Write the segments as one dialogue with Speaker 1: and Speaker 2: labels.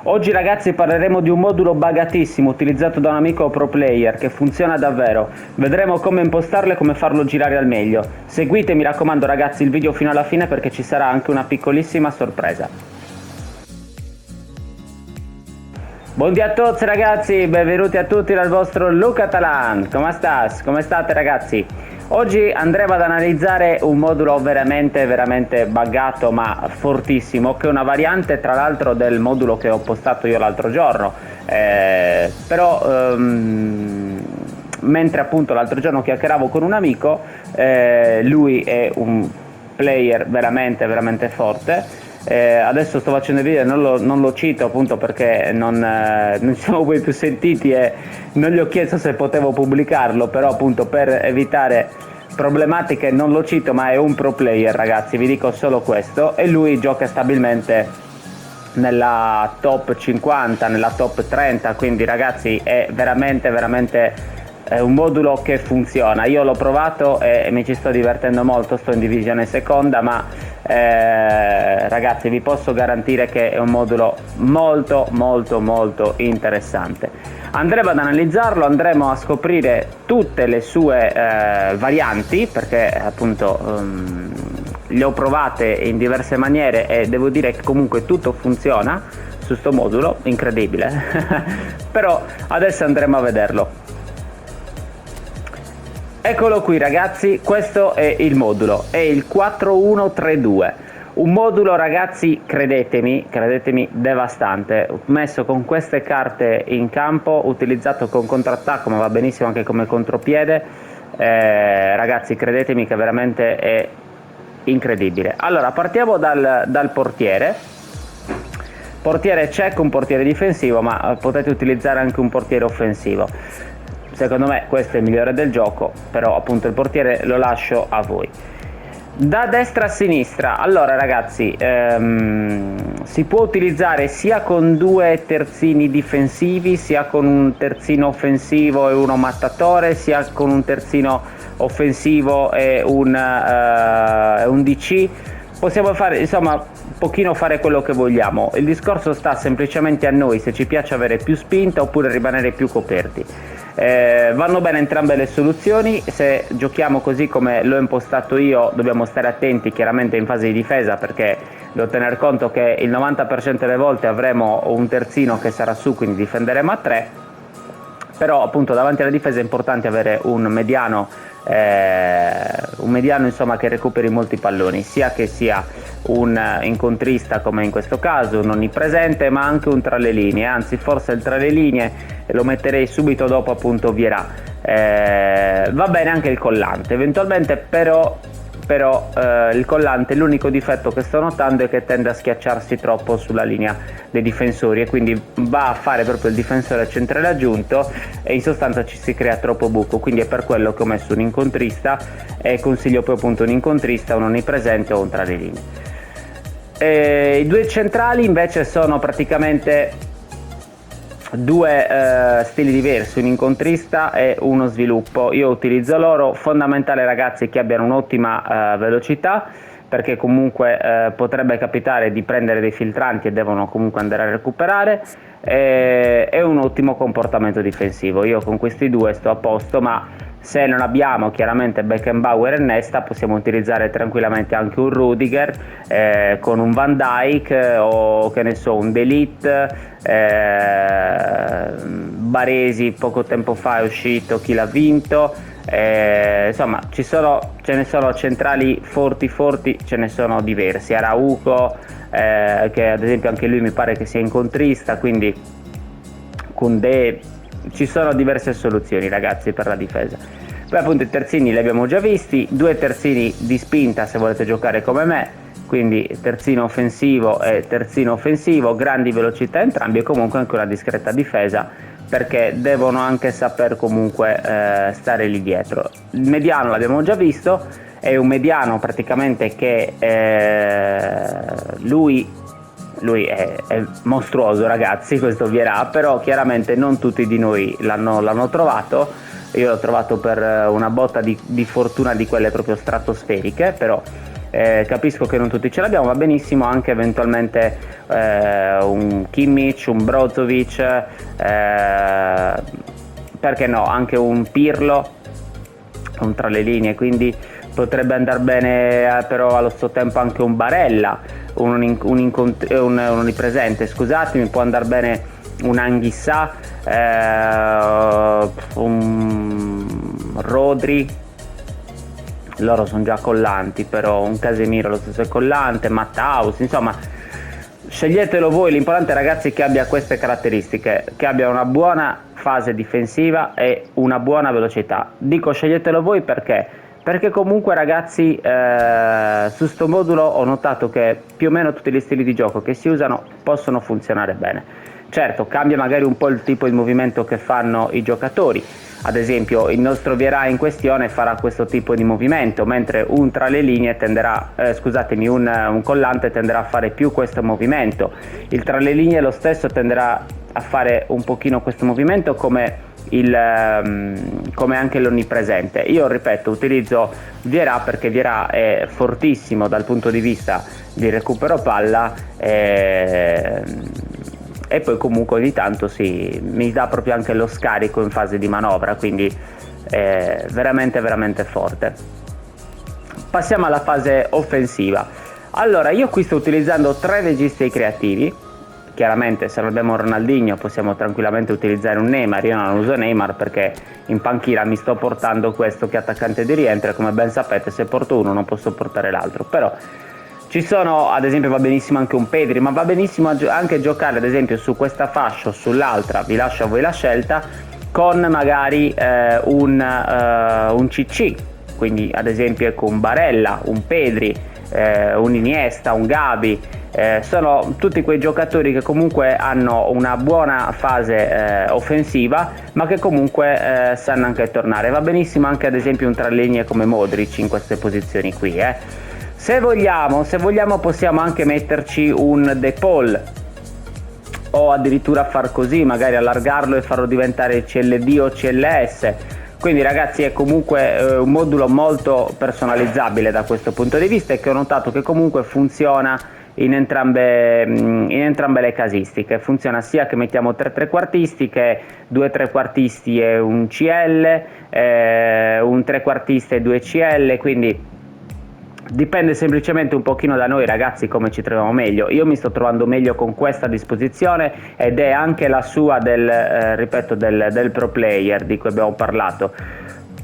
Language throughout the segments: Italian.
Speaker 1: Oggi ragazzi parleremo di un modulo bugatissimo utilizzato da un amico pro player che funziona davvero. Vedremo come impostarlo e come farlo girare al meglio. Seguite, mi raccomando ragazzi, il video fino alla fine perché ci sarà anche una piccolissima sorpresa. Buongiorno a tutti ragazzi, benvenuti a tutti dal vostro Luca Talan. Come stas? Come state ragazzi? Oggi andremo ad analizzare un modulo veramente buggato ma fortissimo, che è una variante tra l'altro del modulo che ho postato io l'altro giorno, mentre appunto l'altro giorno chiacchieravo con un amico, lui è un player veramente forte. Adesso sto facendo il video e non lo cito appunto perché non ci siamo poi più sentiti e non gli ho chiesto se potevo pubblicarlo, però appunto per evitare problematiche non lo cito, ma è un pro player ragazzi, vi dico solo questo, e lui gioca stabilmente nella top 50, nella top 30, quindi ragazzi è veramente un modulo che funziona. Io l'ho provato e mi ci sto divertendo molto, sto in divisione seconda, ma ragazzi vi posso garantire che è un modulo molto interessante. Andremo ad analizzarlo, andremo a scoprire tutte le sue varianti, perché appunto le ho provate in diverse maniere e devo dire che comunque tutto funziona su sto modulo, incredibile. Però adesso andremo a vederlo. Eccolo qui ragazzi, questo è il modulo, è il 4132, un modulo ragazzi credetemi devastante, messo con queste carte in campo, utilizzato con contrattacco ma va benissimo anche come contropiede, ragazzi credetemi che veramente è incredibile. Allora partiamo dal portiere. Portiere check, un portiere difensivo, ma potete utilizzare anche un portiere offensivo. Secondo me questo è il migliore del gioco, però appunto il portiere lo lascio a voi. Da destra a sinistra, allora ragazzi, si può utilizzare sia con due terzini difensivi, sia con un terzino offensivo e uno mattatore, sia con un terzino offensivo e un DC. Possiamo fare, insomma, un pochino fare quello che vogliamo. Il discorso sta semplicemente a noi se ci piace avere più spinta oppure rimanere più coperti. Vanno bene entrambe le soluzioni. Se giochiamo così come l'ho impostato io dobbiamo stare attenti chiaramente in fase di difesa, perché devo tener conto che il 90% delle volte avremo un terzino che sarà su, quindi difenderemo a 3, però appunto davanti alla difesa è importante avere un mediano insomma che recuperi molti palloni, sia che sia un incontrista come in questo caso, un onnipresente, ma anche un tra le linee, anzi forse il tra le linee lo metterei subito dopo appunto Vierà. Va bene anche il collante eventualmente, però il collante, l'unico difetto che sto notando è che tende a schiacciarsi troppo sulla linea dei difensori e quindi va a fare proprio il difensore centrale aggiunto e in sostanza ci si crea troppo buco, quindi è per quello che ho messo un incontrista e consiglio poi appunto un incontrista, un onnipresente o un tra le linee. I due centrali invece sono praticamente due stili diversi, un incontrista e uno sviluppo. Io utilizzo loro, fondamentale ragazzi che abbiano un'ottima velocità, perché comunque potrebbe capitare di prendere dei filtranti e devono comunque andare a recuperare, e un ottimo comportamento difensivo. Io con questi due sto a posto, ma se non abbiamo chiaramente Beckenbauer e Nesta possiamo utilizzare tranquillamente anche un Rudiger con un Van Dijk o che ne so un De Ligt. Baresi poco tempo fa è uscito, chi l'ha vinto, insomma ce ne sono centrali forti, ce ne sono diversi. Araujo che ad esempio anche lui mi pare che sia incontrista, quindi Koundé, ci sono diverse soluzioni ragazzi per la difesa. Poi appunto i terzini li abbiamo già visti, due terzini di spinta se volete giocare come me, quindi terzino offensivo e terzino offensivo, grandi velocità entrambi e comunque anche una discreta difesa, perché devono anche saper comunque stare lì dietro. Il mediano l'abbiamo già visto, è un mediano praticamente che lui è mostruoso ragazzi, questo Vierà, però chiaramente non tutti di noi l'hanno trovato. Io l'ho trovato per una botta di fortuna di quelle proprio stratosferiche, però capisco che non tutti ce l'abbiamo. Va benissimo anche eventualmente un Kimmich, un Brozovic, perché no, anche un Pirlo, un tra le linee, quindi potrebbe andare bene, però allo stesso tempo anche un Barella, un onnipresente, scusatemi, può andare bene un Anghissà, un Rodri, loro sono già collanti, però un Casemiro lo stesso è collante, Matthaus, insomma sceglietelo voi, l'importante ragazzi è che abbia queste caratteristiche, che abbia una buona fase difensiva e una buona velocità. Dico sceglietelo voi perché comunque ragazzi su sto modulo ho notato che più o meno tutti gli stili di gioco che si usano possono funzionare bene. Certo, cambia magari un po' il tipo di movimento che fanno i giocatori, ad esempio il nostro Vieira in questione farà questo tipo di movimento, mentre un tra le linee tenderà, un collante tenderà a fare più questo movimento, il tra le linee lo stesso tenderà a fare un pochino questo movimento come anche l'onnipresente. Io ripeto, utilizzo Vieira perché Vieira è fortissimo dal punto di vista di recupero palla e poi comunque ogni tanto mi dà proprio anche lo scarico in fase di manovra, quindi è veramente veramente forte. Passiamo alla fase offensiva. Allora, io qui sto utilizzando 3 registi creativi. Chiaramente se non abbiamo Ronaldinho possiamo tranquillamente utilizzare un Neymar. Io non uso Neymar perché in panchina mi sto portando questo che è attaccante di rientro e come ben sapete se porto uno non posso portare l'altro, però ci sono, ad esempio va benissimo anche un Pedri, ma va benissimo anche giocare ad esempio su questa fascia o sull'altra, vi lascio a voi la scelta, con magari un CC, quindi ad esempio con un Barella, un Pedri, un Iniesta, un Gabi, sono tutti quei giocatori che comunque hanno una buona fase offensiva ma che comunque sanno anche tornare. Va benissimo anche ad esempio un tra linee come Modric in queste posizioni qui. Se vogliamo possiamo anche metterci un De Paul o addirittura far così, magari allargarlo e farlo diventare CLD o CLS. Quindi ragazzi è comunque un modulo molto personalizzabile da questo punto di vista e che ho notato che comunque funziona in entrambe le casistiche. Funziona sia che mettiamo 3 trequartisti che 2 trequartisti e un CL, un trequartista e 2 CL, quindi dipende semplicemente un pochino da noi ragazzi come ci troviamo meglio. Io mi sto trovando meglio con questa disposizione ed è anche la sua del pro player di cui abbiamo parlato,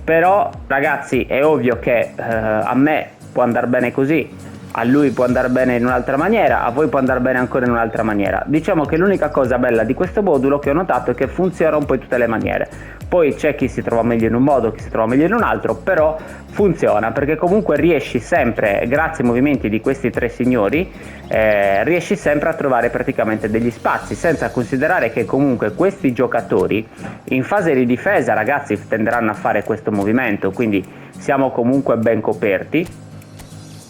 Speaker 1: però ragazzi è ovvio che a me può andare bene così, a lui può andare bene in un'altra maniera, a voi può andare bene ancora in un'altra maniera. Diciamo che l'unica cosa bella di questo modulo che ho notato è che funziona un po' in tutte le maniere. Poi c'è chi si trova meglio in un modo, chi si trova meglio in un altro, però funziona perché comunque riesci sempre, grazie ai movimenti di questi 3 signori, riesci sempre a trovare praticamente degli spazi, senza considerare che comunque questi giocatori in fase di difesa ragazzi tenderanno a fare questo movimento, quindi siamo comunque ben coperti,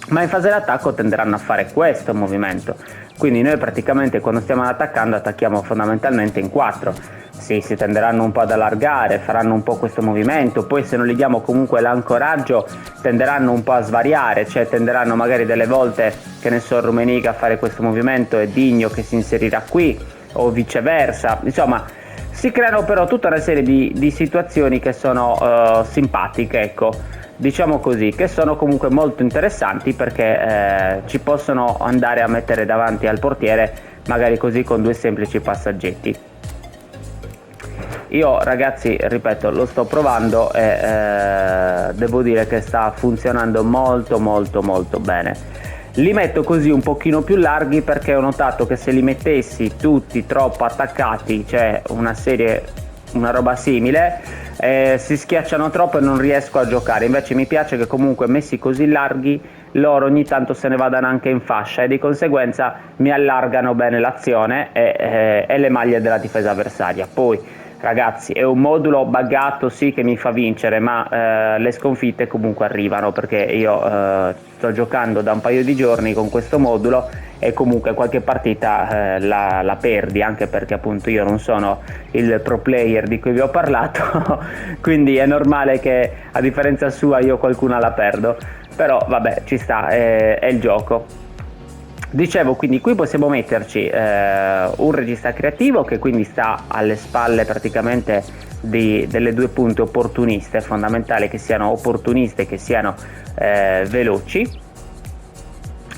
Speaker 1: ma in fase d'attacco tenderanno a fare questo movimento, quindi noi praticamente quando stiamo attaccando attacchiamo fondamentalmente in 4. Sì, si tenderanno un po' ad allargare, faranno un po' questo movimento, poi se non gli diamo comunque l'ancoraggio tenderanno un po' a svariare, cioè tenderanno magari delle volte, che ne so, Rummenigge a fare questo movimento e Digno che si inserirà qui o viceversa. Insomma si creano però tutta una serie di situazioni che sono simpatiche, ecco, diciamo così, che sono comunque molto interessanti perché ci possono andare a mettere davanti al portiere magari così con 2 semplici passaggetti. Io ragazzi ripeto lo sto provando e devo dire che sta funzionando molto molto molto bene. Li metto così un pochino più larghi perché ho notato che se li mettessi tutti troppo attaccati, cioè una roba simile, si schiacciano troppo e non riesco a giocare. Invece mi piace che comunque messi così larghi loro ogni tanto se ne vadano anche in fascia e di conseguenza mi allargano bene l'azione e le maglie della difesa avversaria. Poi ragazzi è un modulo buggato sì che mi fa vincere, ma le sconfitte comunque arrivano perché io sto giocando da un paio di giorni con questo modulo e comunque qualche partita la perdi, anche perché appunto io non sono il pro player di cui vi ho parlato quindi è normale che a differenza sua io qualcuna la perdo, però vabbè ci sta, è il gioco. Dicevo, quindi qui possiamo metterci un regista creativo che quindi sta alle spalle praticamente delle due punte opportuniste, è fondamentale che siano opportuniste, che siano veloci.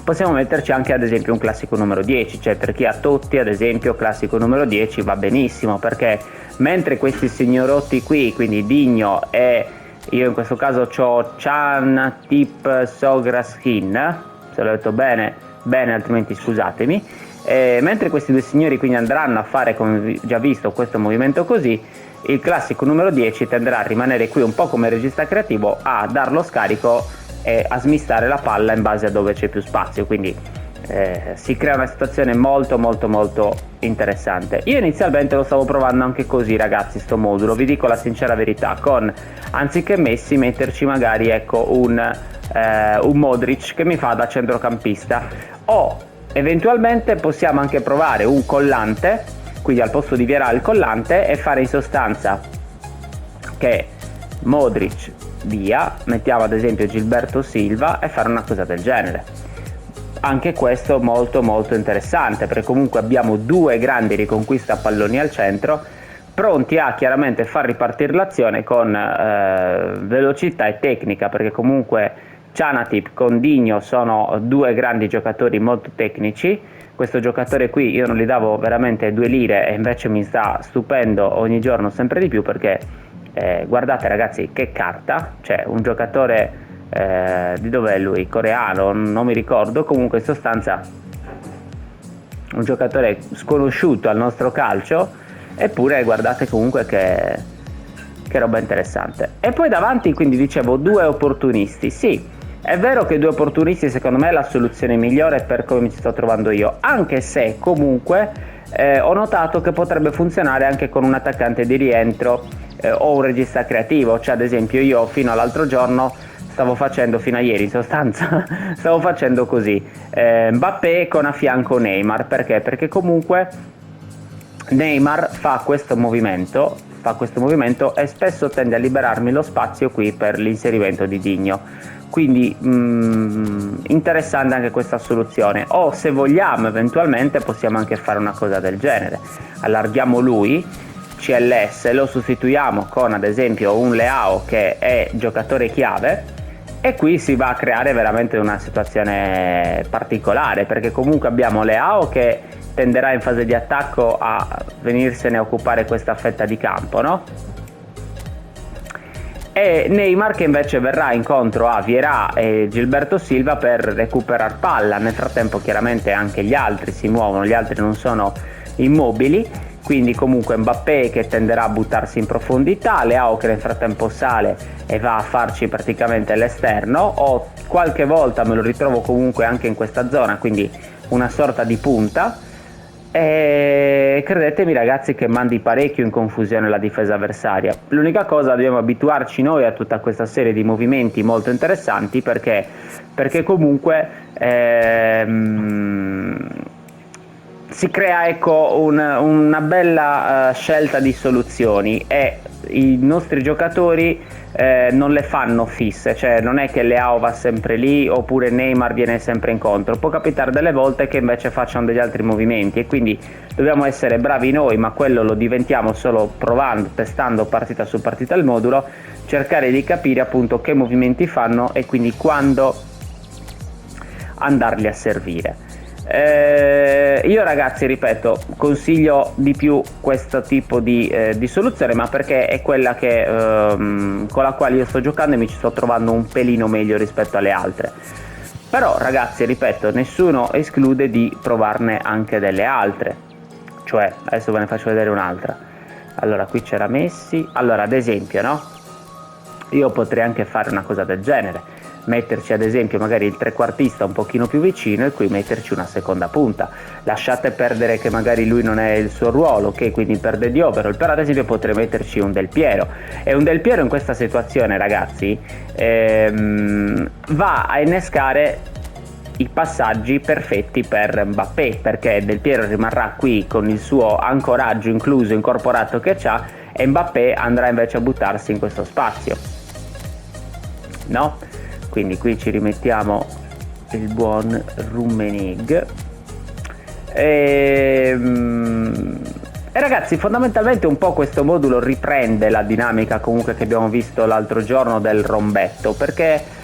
Speaker 1: Possiamo metterci anche ad esempio un classico numero 10, cioè per chi ha Totti ad esempio classico numero 10 va benissimo, perché mentre questi signorotti qui, quindi Digno e io in questo caso ho Chan Tip Sograskin, se l'ho detto bene, altrimenti scusatemi, mentre questi due signori quindi andranno a fare, come già visto, questo movimento così, il classico numero 10 tenderà a rimanere qui un po' come regista creativo, a dar lo scarico e a smistare la palla in base a dove c'è più spazio, quindi si crea una situazione molto molto molto interessante. Io inizialmente lo stavo provando anche così, ragazzi, sto modulo, vi dico la sincera verità, con anziché Messi metterci magari ecco un Modric che mi fa da centrocampista, o eventualmente possiamo anche provare un collante, quindi al posto di Vieira il collante, e fare in sostanza che Modric via, mettiamo ad esempio Gilberto Silva e fare una cosa del genere. Anche questo molto molto interessante, perché comunque abbiamo due grandi riconquista palloni al centro, pronti a chiaramente far ripartire l'azione con velocità e tecnica, perché comunque Canatip con Digno sono due grandi giocatori molto tecnici. Questo giocatore qui io non gli davo veramente 2 lire e invece mi sta stupendo ogni giorno sempre di più, perché guardate ragazzi che carta, cioè un giocatore di dov'è lui? Coreano, non mi ricordo, comunque in sostanza un giocatore sconosciuto al nostro calcio, eppure guardate comunque che roba interessante. E poi davanti quindi dicevo due opportunisti, sì, è vero che due opportunisti secondo me è la soluzione migliore per come mi ci sto trovando io, anche se comunque ho notato che potrebbe funzionare anche con un attaccante di rientro o un regista creativo, cioè ad esempio io fino all'altro giorno stavo facendo, fino a ieri in sostanza, stavo facendo così, Mbappé con a fianco Neymar, perché? Perché comunque Neymar fa questo movimento e spesso tende a liberarmi lo spazio qui per l'inserimento di Digno, quindi interessante anche questa soluzione. O se vogliamo eventualmente possiamo anche fare una cosa del genere, allarghiamo lui, CLS, lo sostituiamo con ad esempio un Leao che è giocatore chiave, e qui si va a creare veramente una situazione particolare, perché comunque abbiamo Leao che tenderà in fase di attacco a venirsene a occupare questa fetta di campo, no? E Neymar che invece verrà incontro a Vieira e Gilberto Silva per recuperare palla. Nel frattempo chiaramente anche gli altri si muovono, gli altri non sono immobili, quindi comunque Mbappé che tenderà a buttarsi in profondità, Leao che nel frattempo sale e va a farci praticamente l'esterno, o qualche volta me lo ritrovo comunque anche in questa zona, quindi una sorta di punta, e credetemi ragazzi che mandi parecchio in confusione la difesa avversaria. L'unica cosa, dobbiamo abituarci noi a tutta questa serie di movimenti molto interessanti, perché comunque si crea ecco una bella scelta di soluzioni, e i nostri giocatori non le fanno fisse, cioè non è che Leao va sempre lì oppure Neymar viene sempre incontro, può capitare delle volte che invece facciano degli altri movimenti, e quindi dobbiamo essere bravi noi, ma quello lo diventiamo solo provando, testando partita su partita il modulo, cercare di capire appunto che movimenti fanno e quindi quando andarli a servire. Io ragazzi, ripeto, consiglio di più questo tipo di soluzione, ma perché è quella che con la quale io sto giocando e mi ci sto trovando un pelino meglio rispetto alle altre. Però ragazzi, ripeto, nessuno esclude di provarne anche delle altre, cioè adesso ve ne faccio vedere un'altra. Allora qui c'era Messi, allora ad esempio, no, io potrei anche fare una cosa del genere, metterci ad esempio magari il trequartista un pochino più vicino e qui metterci una seconda punta. Lasciate perdere che magari lui non è il suo ruolo, che quindi perde di overall, però ad esempio potrei metterci un Del Piero, e un Del Piero in questa situazione ragazzi va a innescare i passaggi perfetti per Mbappé, perché Del Piero rimarrà qui con il suo ancoraggio incluso, incorporato che c'ha, e Mbappé andrà invece a buttarsi in questo spazio, no? Quindi qui ci rimettiamo il buon Rummenigge. E ragazzi, fondamentalmente un po' questo modulo riprende la dinamica comunque che abbiamo visto l'altro giorno del rombetto, perché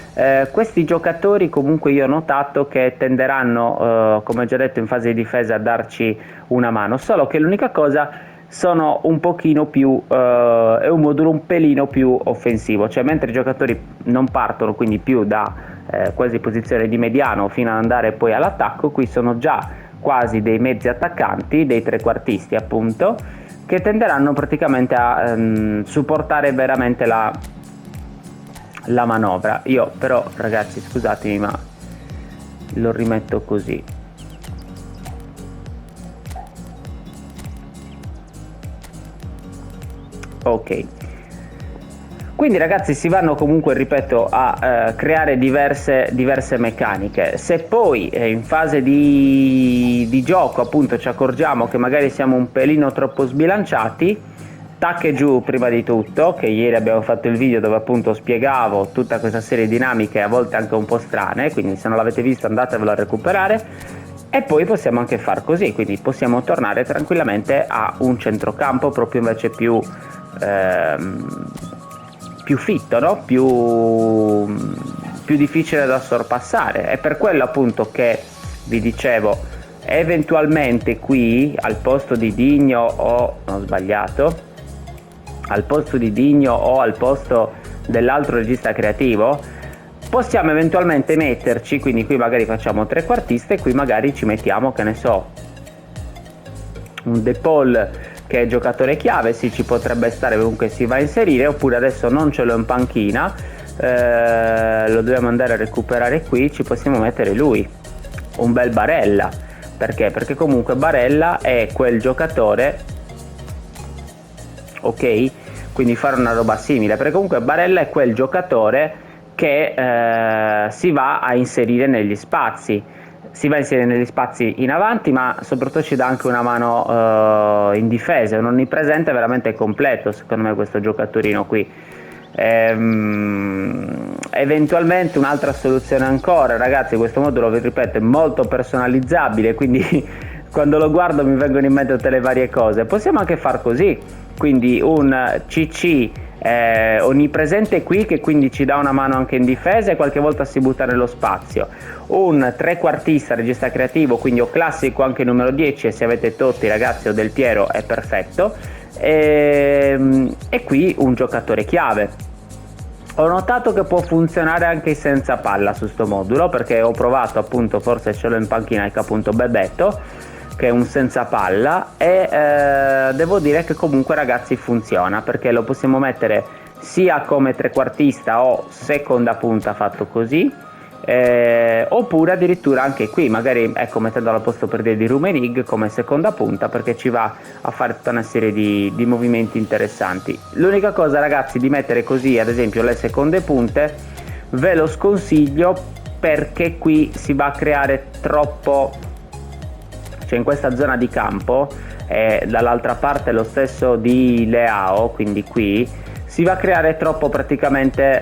Speaker 1: questi giocatori comunque io ho notato che tenderanno, come già detto in fase di difesa, a darci una mano, solo che l'unica cosa sono un pochino più, è un modulo un pelino più offensivo, cioè mentre i giocatori non partono quindi più da quasi posizione di mediano fino ad andare poi all'attacco, qui sono già quasi dei mezzi attaccanti, dei trequartisti appunto, che tenderanno praticamente a supportare veramente la manovra. Io però ragazzi scusatemi ma lo rimetto così. Ok, quindi ragazzi si vanno comunque, ripeto, a creare diverse meccaniche. Se poi in fase di gioco appunto ci accorgiamo che magari siamo un pelino troppo sbilanciati, tac e giù prima di tutto, che ieri abbiamo fatto il video dove appunto spiegavo tutta questa serie di dinamiche a volte anche un po' strane, quindi se non l'avete visto andatevelo a recuperare. E poi possiamo anche far così, quindi possiamo tornare tranquillamente a un centrocampo proprio invece più fitto, no? più difficile da sorpassare. È per quello appunto che vi dicevo, eventualmente qui al posto di Digno o ho sbagliato, al posto di Digno o al posto dell'altro regista creativo possiamo eventualmente metterci, quindi qui magari facciamo trequartista e qui magari ci mettiamo, che ne so, un De Paul che è giocatore chiave, sì, ci potrebbe stare, comunque si va a inserire, oppure adesso non ce l'ho in panchina, lo dobbiamo andare a recuperare qui, ci possiamo mettere lui, un bel Barella. Perché? Perché comunque Barella è quel giocatore, ok? Quindi fare una roba simile, perché comunque Barella è quel giocatore che si va a inserire negli spazi. Si va a inserire negli spazi in avanti, ma soprattutto ci dà anche una mano in difesa, è un onnipresente veramente completo secondo me questo giocatorino qui. Eventualmente un'altra soluzione ancora, ragazzi, questo modulo vi ripeto è molto personalizzabile, quindi quando lo guardo mi vengono in mente tutte le varie cose. Possiamo anche far così, quindi un CC onnipresente qui, che quindi ci dà una mano anche in difesa e qualche volta si butta nello spazio, un trequartista regista creativo, quindi o classico anche numero 10, e se avete Totti ragazzi o Del Piero è perfetto, e qui un giocatore chiave. Ho notato che può funzionare anche senza palla su sto modulo, perché ho provato appunto, forse ce l'ho in panchina anche appunto Bebeto, che è un senza palla, e devo dire che comunque ragazzi funziona, perché lo possiamo mettere sia come trequartista o seconda punta fatto così, oppure addirittura anche qui magari, ecco, mettendolo al posto per dire di Rummenigge come seconda punta, perché ci va a fare tutta una serie di movimenti interessanti. L'unica cosa ragazzi di mettere così ad esempio le seconde punte ve lo sconsiglio, perché qui si va a creare troppo, cioè in questa zona di campo, dall'altra parte lo stesso di Leao, quindi qui si va a creare troppo, praticamente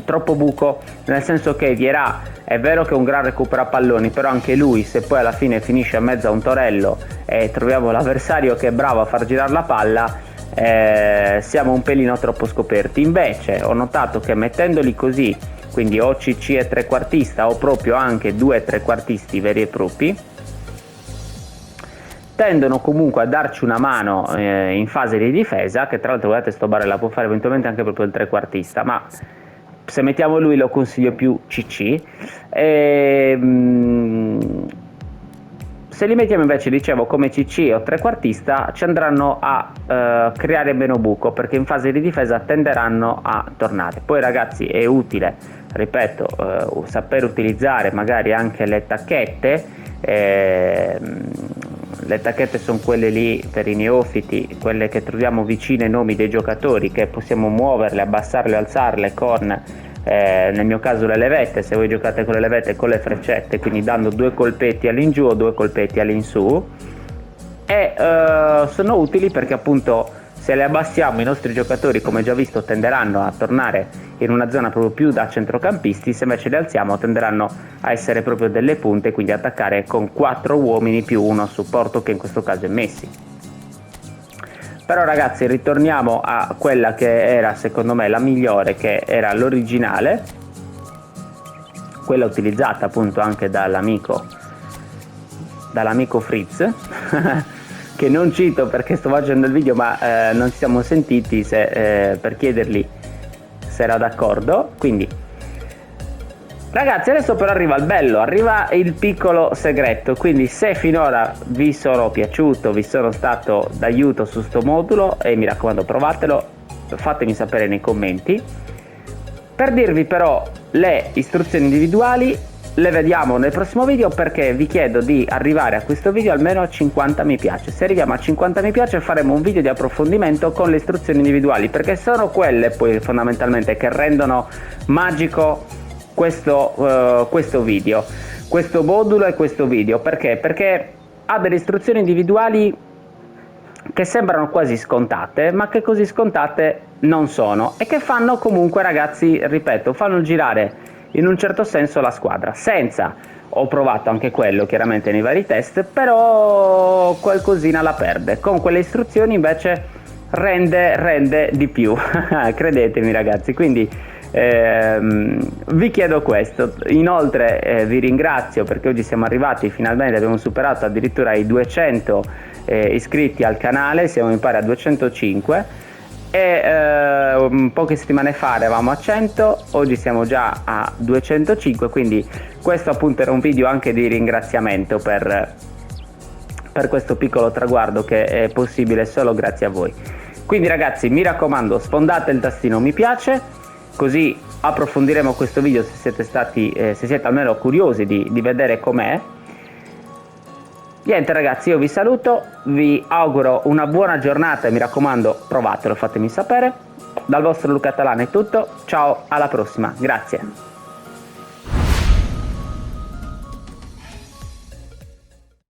Speaker 1: troppo buco, nel senso che Vieira è vero che è un gran recupera palloni, però anche lui, se poi alla fine finisce in mezzo a un torello e troviamo l'avversario che è bravo a far girare la palla, siamo un pelino troppo scoperti. Invece ho notato che mettendoli così, quindi o CC e trequartista o proprio anche due trequartisti veri e propri, tendono comunque a darci una mano in fase di difesa, che tra l'altro guardate sto Barella può fare eventualmente anche proprio il trequartista, ma se mettiamo lui lo consiglio più CC. Se li mettiamo invece, dicevo, come CC o trequartista, ci andranno a creare meno buco, perché in fase di difesa tenderanno a tornare. Poi ragazzi è utile, ripeto, saper utilizzare magari anche le tacchette. Le tacchette sono quelle lì per i neofiti, quelle che troviamo vicine ai nomi dei giocatori, che possiamo muoverle, abbassarle, alzarle con nel mio caso le levette, se voi giocate con le levette, con le freccette, quindi dando due colpetti all'ingiù o due colpetti all'insù, e sono utili perché appunto Se le abbassiamo, i nostri giocatori, come già visto, tenderanno a tornare in una zona proprio più da centrocampisti. Se invece le alziamo, tenderanno a essere proprio delle punte, quindi attaccare con 4 uomini più uno a supporto, che in questo caso è Messi. Però ragazzi, ritorniamo a quella che era secondo me la migliore, che era l'originale, quella utilizzata appunto anche dall'amico Fritz che non cito perché sto facendo il video, ma non ci siamo sentiti per chiedergli se era d'accordo. Quindi ragazzi, adesso però arriva il bello, arriva il piccolo segreto. Quindi se finora vi sono piaciuto, vi sono stato d'aiuto su sto modulo, e mi raccomando provatelo, fatemi sapere nei commenti. Per dirvi però le istruzioni individuali le vediamo nel prossimo video, perché vi chiedo di arrivare a questo video almeno a 50 mi piace. Se arriviamo a 50 mi piace faremo un video di approfondimento con le istruzioni individuali, perché sono quelle poi fondamentalmente che rendono magico questo video, questo modulo e questo video. Perché ha delle istruzioni individuali che sembrano quasi scontate, ma che così scontate non sono, e che fanno comunque, ragazzi, ripeto, fanno girare in un certo senso la squadra. Ho provato anche quello chiaramente nei vari test, però qualcosina la perde. Con quelle istruzioni invece rende di più credetemi ragazzi. Quindi vi chiedo questo. Inoltre vi ringrazio perché oggi siamo arrivati, finalmente abbiamo superato addirittura i 200 iscritti al canale, siamo mi pare a 205, e poche settimane fa eravamo a 100, oggi siamo già a 205, quindi questo appunto era un video anche di ringraziamento per questo piccolo traguardo che è possibile solo grazie a voi. Quindi ragazzi, mi raccomando, sfondate il tastino mi piace, così approfondiremo questo video se siete almeno curiosi di vedere com'è. Niente ragazzi, io vi saluto, vi auguro una buona giornata e mi raccomando provatelo, fatemi sapere. Dal vostro Luca Talana è tutto, ciao, alla prossima, grazie.